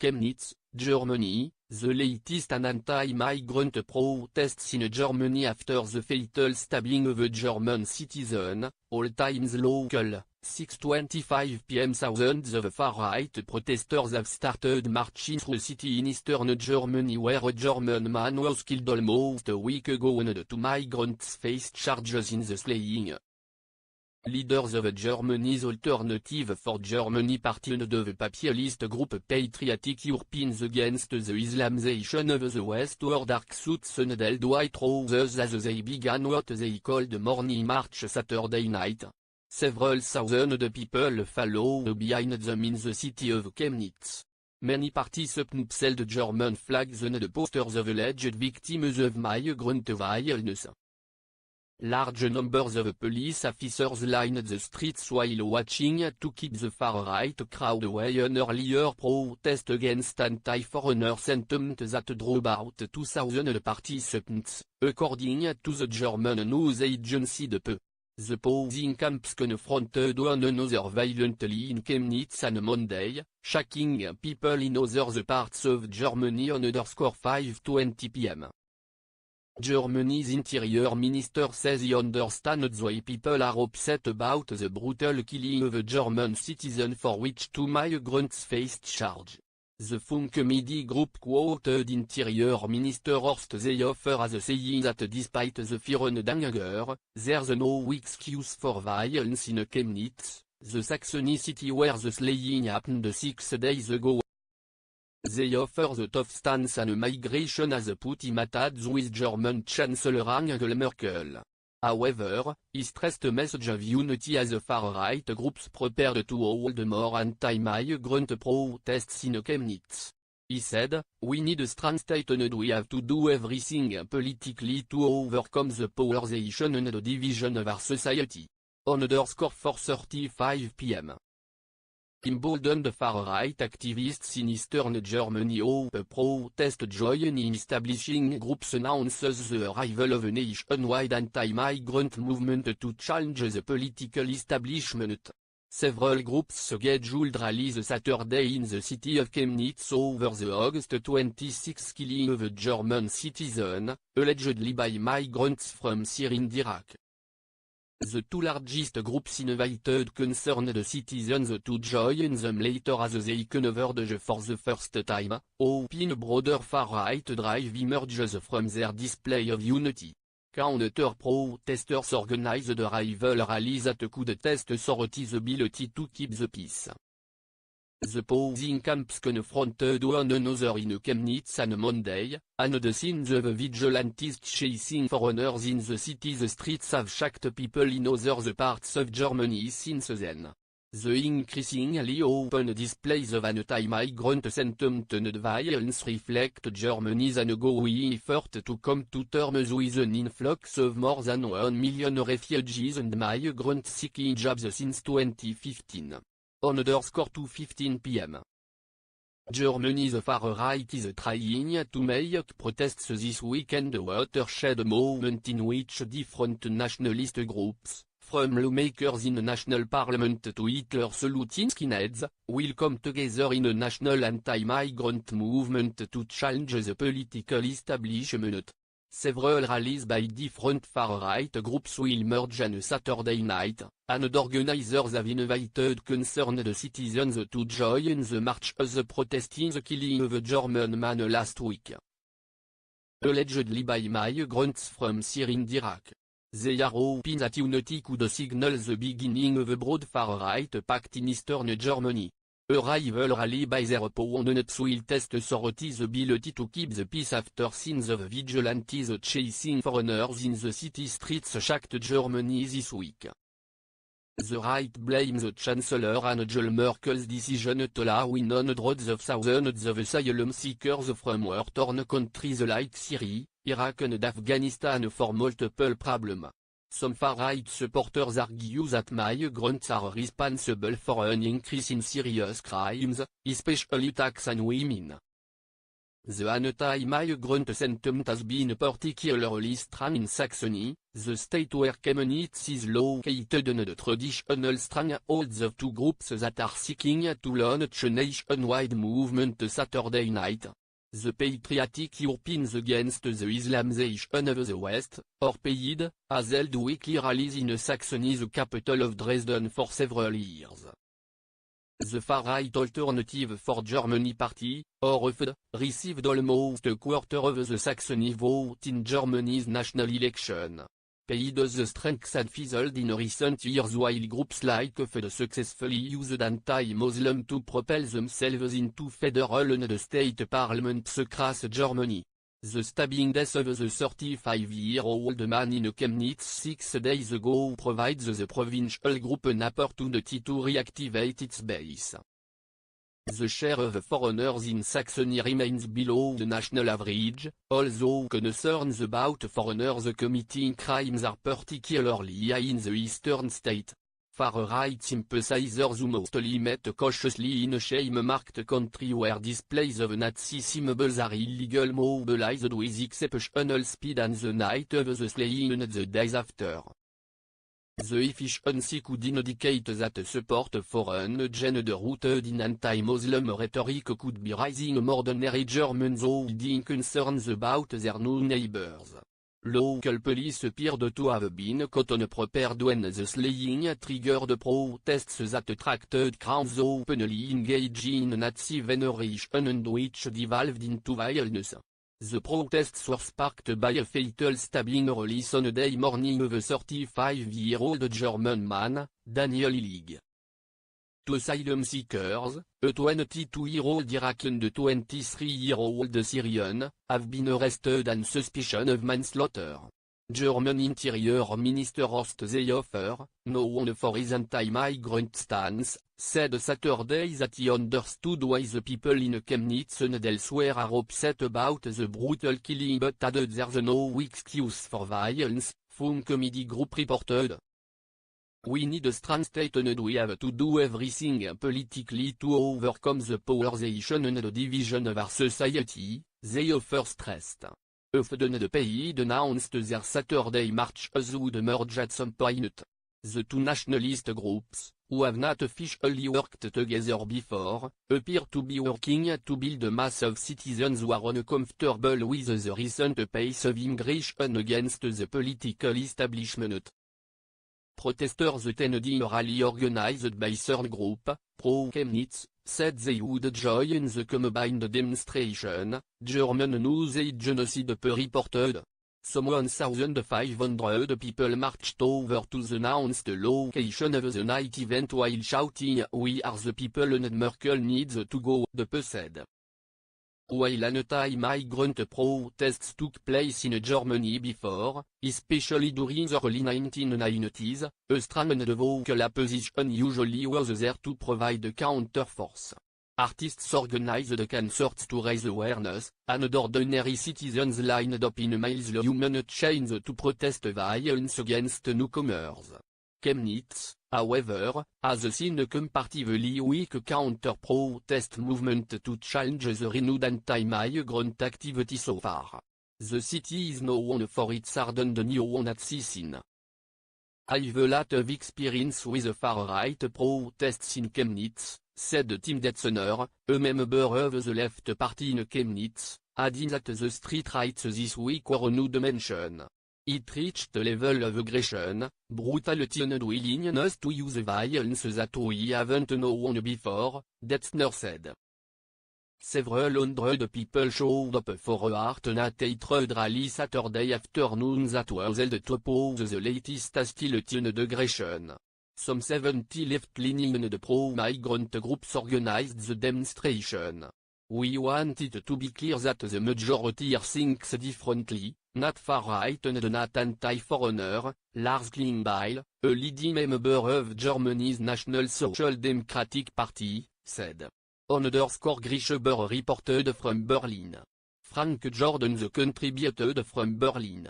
Chemnitz, Germany, the latest and anti-migrant protests in Germany after the fatal stabbing of a German citizen, all times local. 6:25 p.m. Thousands of far-right protesters have started marching through the city in eastern Germany where a German man was killed almost a week ago and 2 migrants faced charges in the slaying. Leaders of Germany's Alternative for Germany party and the papierist group Patriotic Europeans against the Islamization of the West wore dark suits and held white trousers as they began what they called Morning March Saturday night. Several thousand people followed behind them in the city of Chemnitz. Many participants held German flags and posters of alleged victims of migrant violence. Large numbers of police officers lined the streets while watching to keep the far-right crowd away. An earlier protest against anti-foreigner sentiment that drew about 2,000 participants, according to the German news agency DPA. The opposing camps confronted one another violently in Chemnitz on Monday, shaking people in other parts of Germany on 5:20 p.m. Germany's interior minister says he understands why people are upset about the brutal killing of a German citizen for which 2 migrants faced charge. The Funk Media Group quoted Interior Minister Horst Seehofer as saying that despite the fear and anger, there's no excuse for violence in Chemnitz, the Saxony city where the slaying happened 6 days ago. Seehofer's tough stance on migration has put him at odds with German Chancellor Angela Merkel. However, he stressed a message of unity as far-right groups prepared to hold more anti-migrant protests in Chemnitz. He said, "We need a strong state and we have to do everything politically to overcome the polarization and the division of our society." _4:35 p.m. Emboldened far-right activists in eastern Germany hope protest join in establishing groups announces the arrival of a nationwide anti-migrant movement to challenge the political establishment. Several groups scheduled rallies Saturday in the city of Chemnitz over the August 26 killing of a German citizen, allegedly by migrants from Syria and Iraq. The 2 largest groups invited concerned citizens to join them later as they converged for the first time, hoping a broader far-right drive emerges from their display of unity. Counter protesters organized rival rallies that could test authorities' ability to keep the peace. The opposing camps confronted one another in Chemnitz on Monday, and the scenes of vigilantes chasing foreigners in the city's streets have shocked people in other parts of Germany since then. The increasingly open displays of anti-migrant sentiment and violence reflect Germany's ongoing effort to come to terms with an influx of more than 1 million refugees and migrants seeking jobs since 2015. _2:15 p.m. Germany's far-right is trying to make protests this weekend a watershed moment in which different nationalist groups, from lawmakers in the national parliament to Hitler-saluting skinheads, will come together in a national anti-migrant movement to challenge the political establishment. Several rallies by different far-right groups will merge on Saturday night, and organizers have invited concerned citizens to join the march as protesting the killing of a German man last week. Allegedly by migrants from Syria and Iraq. They are hoping that unity could signal the beginning of a broad far-right pact in eastern Germany. A rival rally by their opponents will test authorities' ability to keep the peace after scenes of vigilantes chasing foreigners in the city streets shocked Germany this week. The right blames the Chancellor Angela Merkel's decision to allow in hundreds of thousands of asylum seekers from war-torn countries like Syria, Iraq and Afghanistan for multiple problems. Some far-right supporters argue that migrants are responsible for an increase in serious crimes, especially attacks on women. The Anti-Migrant Sentiment has been particularly strong in Saxony, the state where Chemnitz is located, and the traditional strongholds of two groups that are seeking to launch a nationwide movement Saturday night. The Patriotic Europeans Against the Islamization of the West, or PAID, has held weekly rallies in Saxony, the capital of Dresden, for several years. The far-right Alternative for Germany party, or AfD, received almost a quarter of the Saxony vote in Germany's national election. PAID's strength had fizzled in recent years while groups like AfD successfully used anti-Muslim to propel themselves into federal and state parliaments across Germany. The stabbing death of the 35-year-old man in Chemnitz 6 days ago provides the provincial group an opportunity to reactivate its base. The share of foreigners in Saxony remains below the national average, although concerns about foreigners committing crimes are particularly high in the eastern state. Far-right sympathizers who mostly met cautiously in a shame-marked country where displays of Nazi symbols are illegal mobilized with exceptional speed on the night of the slaying and the days after. The efficiency could indicate that support for unagenda rooted in anti-Muslim rhetoric could be rising among ordinary Germans holding concerns about their new neighbors. Local police appeared to have been caught unprepared when the slaying triggered protests that attracted crowds openly engaging in Nazi veneration and which devolved into violence. The protests were sparked by a fatal stabbing early Sunday morning of a 35-year-old German man, Daniel Illig. Two asylum seekers, a 22-year-old Iraqi and a 23-year-old Syrian, have been arrested on suspicion of manslaughter. German Interior Minister Horst Seehofer, known for his anti-migrant stance, said Saturday that he understood why the people in Chemnitz and elsewhere are upset about the brutal killing but added there's no excuse for violence, Fun Comedy Group reported. We need a strong state and we have to do everything politically to overcome the polarization and the division of our society, Seehofer stressed. AfD and the PAID announced their Saturday marches would merge at some point. The two nationalist groups, who have not officially worked together before, appear to be working to build a mass of citizens who are uncomfortable with the recent pace of immigration against the political establishment. Protesters attending a rally organized by Third Group, pro-Chemnitz, said they would join the combined demonstration, German news agency reported. Some 1,500 people marched over to the announced location of the night event while shouting "We are the people and Merkel needs to go," the PE said. While anti-migrant protests took place in Germany before, especially during the early 1990s, a strong and vocal opposition usually was there to provide a counterforce. Artists organized concerts to raise awareness, and ordinary citizens lined up in miles long human chains to protest violence against newcomers. Chemnitz, however, has seen a comparatively weak counter-protest movement to challenge the renewed anti-migrant activity so far. The city is known for its hardened neo-Nazi scene. I have a lot of experience with the far-right protests in Chemnitz, said Tim Detzener, a member of the left party in Chemnitz, adding that the street riots this week were a new dimension. It reached a level of aggression, brutality and willingness to use violence that we haven't known before, Detzener said. Several hundred people showed up for a heart and hatred rally Saturday afternoon that was held to oppose the latest hostility and aggression. Some 70 left-leaning and pro-migrant groups organized the demonstration. We want it to be clear that the majority thinks differently, not far-right and not anti-foreigner, Lars Klingbeil, a leading member of Germany's National Social Democratic Party, said. _Grischober reported from Berlin. Frank Jordan contributed from Berlin.